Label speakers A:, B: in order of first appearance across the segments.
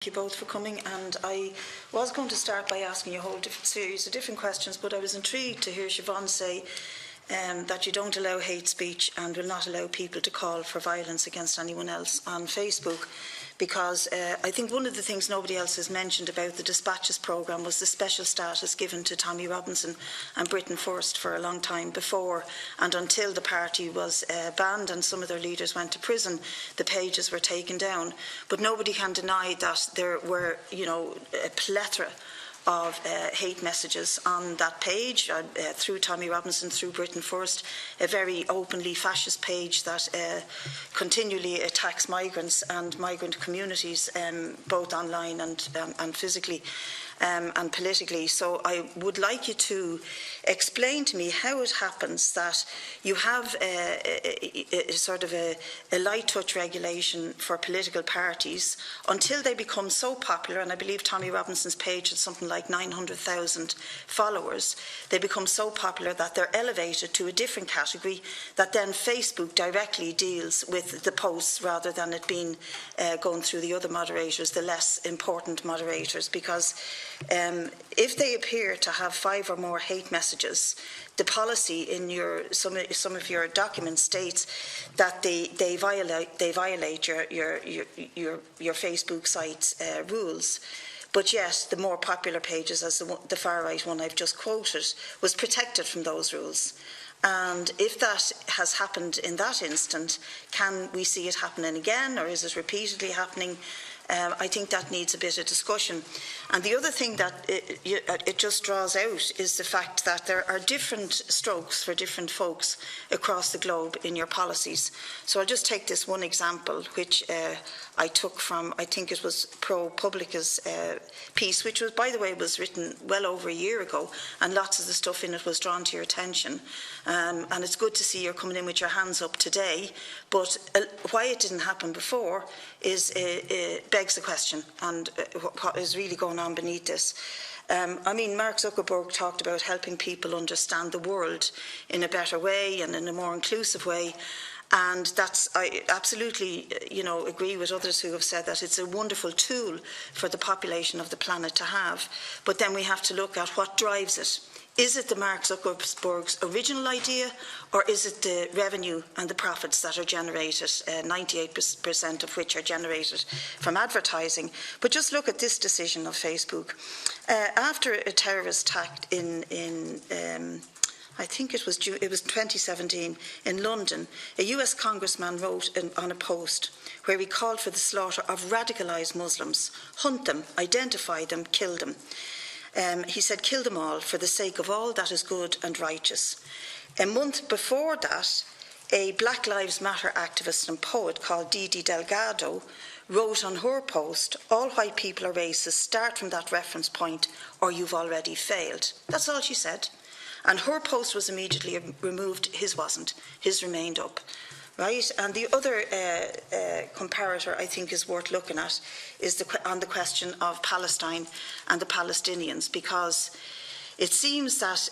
A: Thank you both for coming, and I was going to start by asking you a whole series of different questions, but I was intrigued to hear Siobhan say that you don't allow hate speech and will not allow people to call for violence against anyone else on Facebook, because I think one of the things nobody else has mentioned about the Dispatches programme was the special status given to Tommy Robinson and Britain First for a long time before and until the party was banned and some of their leaders went to prison. The pages were taken down, but nobody can deny that there were, a plethora of hate messages on that page, through Tommy Robinson, through Britain First, a very openly fascist page that continually attacks migrants and migrant communities, both online and physically and politically. So I would like you to explain to me how it happens that you have a sort of a light touch regulation for political parties until they become so popular, and I believe Tommy Robinson's page had something like 900,000 followers. They become so popular that they're elevated to a different category that then Facebook directly deals with the posts rather than it being going through the other moderators, the less important moderators, because if they appear to have 5 or more hate messages, the policy in some of your documents states that they violate your Facebook site's rules. But yet, the more popular pages, as the far right one I've just quoted, was protected from those rules. And if that has happened in that instant, can we see it happening again, or is it repeatedly happening? I think that needs a bit of discussion. And the other thing that it just draws out is the fact that there are different strokes for different folks across the globe in your policies. So I'll just take this one example, which I took from, I think it was ProPublica's piece, which was, by the way, was written well over a year ago, and lots of the stuff in it was drawn to your attention. And it's good to see you're coming in with your hands up today, but why it didn't happen before is begs the question, and what is really going on beneath this. Mark Zuckerberg talked about helping people understand the world in a better way and in a more inclusive way. And I absolutely, agree with others who have said that it's a wonderful tool for the population of the planet to have. But then we have to look at what drives it. Is it the Mark Zuckerberg's original idea, or is it the revenue and the profits that are generated, 98% of which are generated from advertising? But just look at this decision of Facebook. After a terrorist attack in I think it was 2017 in London, a US congressman wrote on a post where he called for the slaughter of radicalised Muslims: hunt them, identify them, kill them. He said, kill them all for the sake of all that is good and righteous. A month before that, a Black Lives Matter activist and poet called Didi Delgado wrote on her post, all white people are racist, start from that reference point or you've already failed. That's all she said. And her post was immediately removed, his wasn't, his remained up. Right, and the other comparator I think is worth looking at is on the question of Palestine and the Palestinians, because it seems that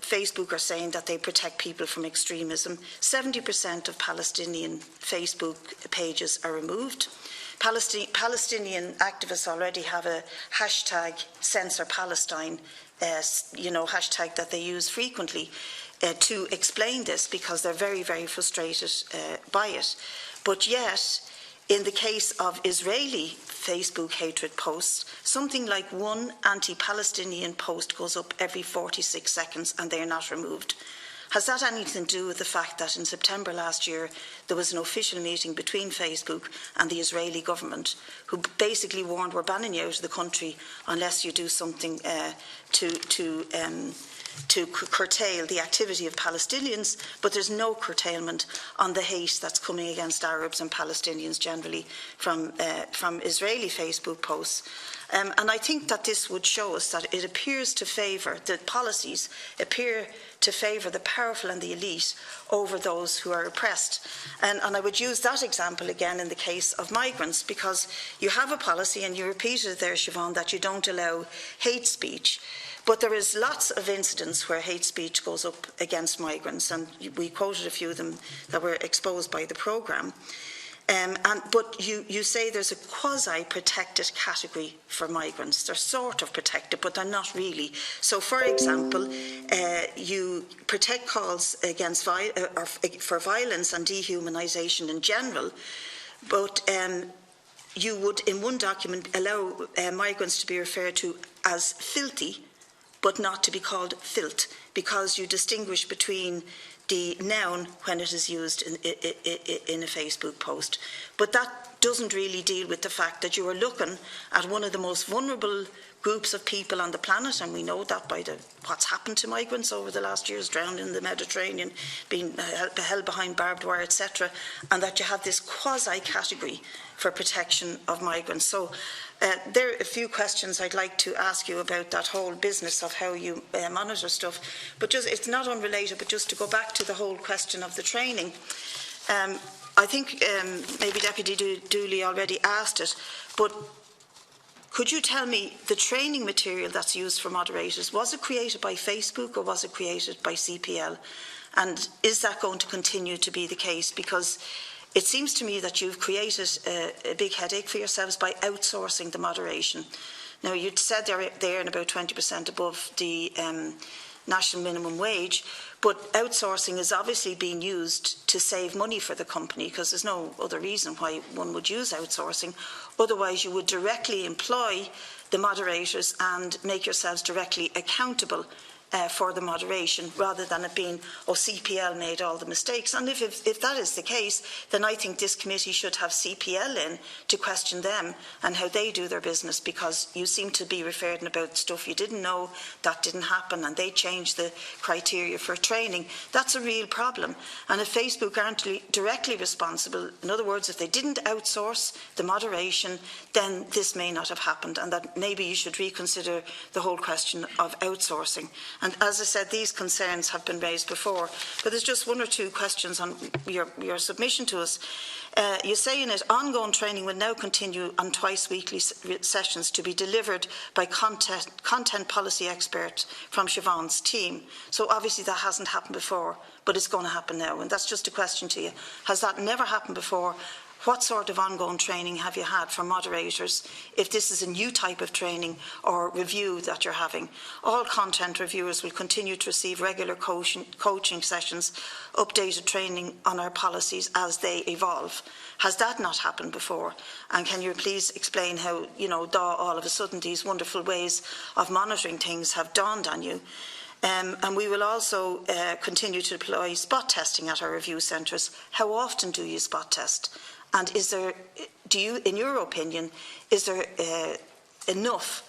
A: Facebook are saying that they protect people from extremism. 70% of Palestinian Facebook pages are removed. Palestinian activists already have a hashtag Censor Palestine, hashtag that they use frequently to explain this, because they're very, very frustrated by it. But yet, in the case of Israeli Facebook hatred posts, something like one anti-Palestinian post goes up every 46 seconds and they are not removed. Has that anything to do with the fact that in September last year there was an official meeting between Facebook and the Israeli government, who basically warned, we're banning you out of the country unless you do something to curtail the activity of Palestinians, but there's no curtailment on the hate that's coming against Arabs and Palestinians generally from Israeli Facebook posts. And I think that this would show us that it appears to favour, the policies appear to favour the powerful and the elite over those who are oppressed. And I would use that example again in the case of migrants, because you have a policy, and you repeated it there, Siobhan, that you don't allow hate speech. But there is lots of incidents where hate speech goes up against migrants, and we quoted a few of them that were exposed by the programme. But you say there's a quasi-protected category for migrants. They're sort of protected, but they're not really. So, for example, you protect calls against for violence and dehumanisation in general, but you would, in one document, allow migrants to be referred to as filthy, but not to be called filth, because you distinguish between the noun when it is used in a Facebook post. But that doesn't really deal with the fact that you are looking at one of the most vulnerable groups of people on the planet, and we know that by what's happened to migrants over the last years, drowned in the Mediterranean, being held behind barbed wire, etc., and that you have this quasi-category for protection of migrants. So there are a few questions I'd like to ask you about that whole business of how you monitor stuff. But just, it's not unrelated, but just to go back to the whole question of the training. I think maybe Deputy Dooley already asked it, but could you tell me the training material that's used for moderators, was it created by Facebook or was it created by CPL? And is that going to continue to be the case? Because it seems to me that you've created a big headache for yourselves by outsourcing the moderation. Now, you'd said they earn about 20% above the national minimum wage, but outsourcing is obviously being used to save money for the company, because there's no other reason why one would use outsourcing. Otherwise, you would directly employ the moderators and make yourselves directly accountable for the moderation, rather than it being, oh, CPL made all the mistakes. And if that is the case, then I think this committee should have CPL in to question them and how they do their business, because you seem to be referring about stuff you didn't know, that didn't happen, and they changed the criteria for training. That's a real problem. And if Facebook aren't directly responsible, in other words, if they didn't outsource the moderation, then this may not have happened, and that maybe you should reconsider the whole question of outsourcing. And as I said, these concerns have been raised before. But there's just one or two questions on your submission to us. You say in it, ongoing training will now continue on twice-weekly sessions to be delivered by content policy experts from Siobhan's team. So obviously that hasn't happened before, but it's going to happen now. And that's just a question to you. Has that never happened before? What sort of ongoing training have you had for moderators, if this is a new type of training or review that you're having? All content reviewers will continue to receive regular coaching sessions, updated training on our policies as they evolve. Has that not happened before? And can you please explain how, all of a sudden these wonderful ways of monitoring things have dawned on you? And we will also continue to deploy spot testing at our review centres. How often do you spot test? And in your opinion, is there enough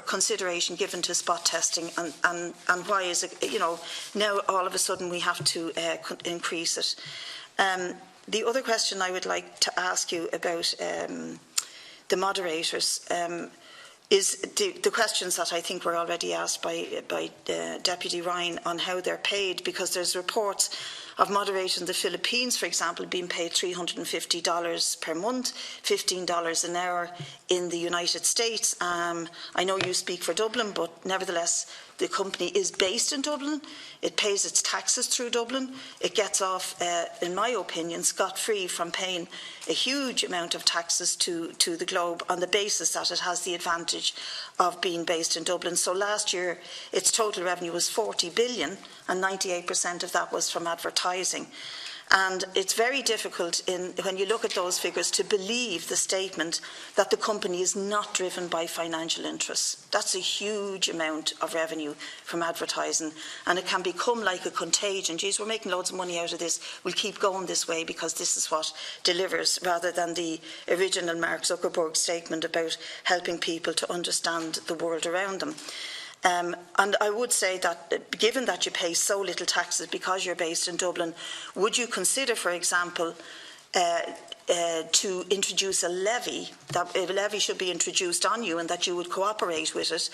A: consideration given to spot testing, and why is it, now all of a sudden we have to increase it? The other question I would like to ask you about the moderators is the questions that I think were already asked by Deputy Ryan on how they're paid, because there's reports of moderators in the Philippines, for example, being paid $350 per month, $15 an hour in the United States. I know you speak for Dublin, but nevertheless, the company is based in Dublin. It pays its taxes through Dublin. It gets off, in my opinion, scot-free from paying a huge amount of taxes to the Globe on the basis that it has the advantage of being based in Dublin. So last year, its total revenue was 40 billion, and 98% of that was from advertising. And it's very difficult, when you look at those figures, to believe the statement that the company is not driven by financial interests. That's a huge amount of revenue from advertising, and it can become like a contagion. Geez, we're making loads of money out of this. We'll keep going this way because this is what delivers, rather than the original Mark Zuckerberg statement about helping people to understand the world around them. And I would say that, given that you pay so little taxes because you're based in Dublin, would you consider, for example, to introduce a levy, that a levy should be introduced on you and that you would cooperate with it,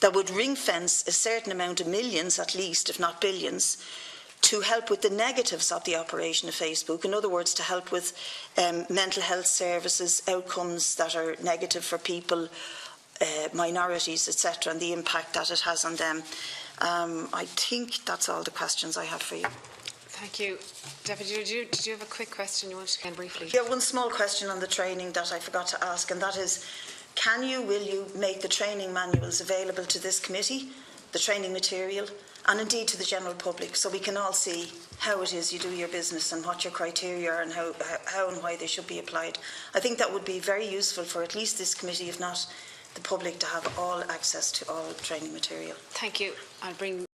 A: that would ring-fence a certain amount of millions, at least, if not billions, to help with the negatives of the operation of Facebook? In other words, to help with mental health services, outcomes that are negative for people, minorities, etc., and the impact that it has on them. I think that's all the questions I have for you.
B: Thank you. Deputy, did you have a quick question you wanted to briefly?
A: Yeah, one small question on the training that I forgot to ask, and that is, will you make the training manuals available to this committee, the training material, and indeed to the general public, so we can all see how it is you do your business and what your criteria are and how and why they should be applied? I think that would be very useful for at least this committee, if not the public, to have all access to all training material.
B: Thank you. I'll bring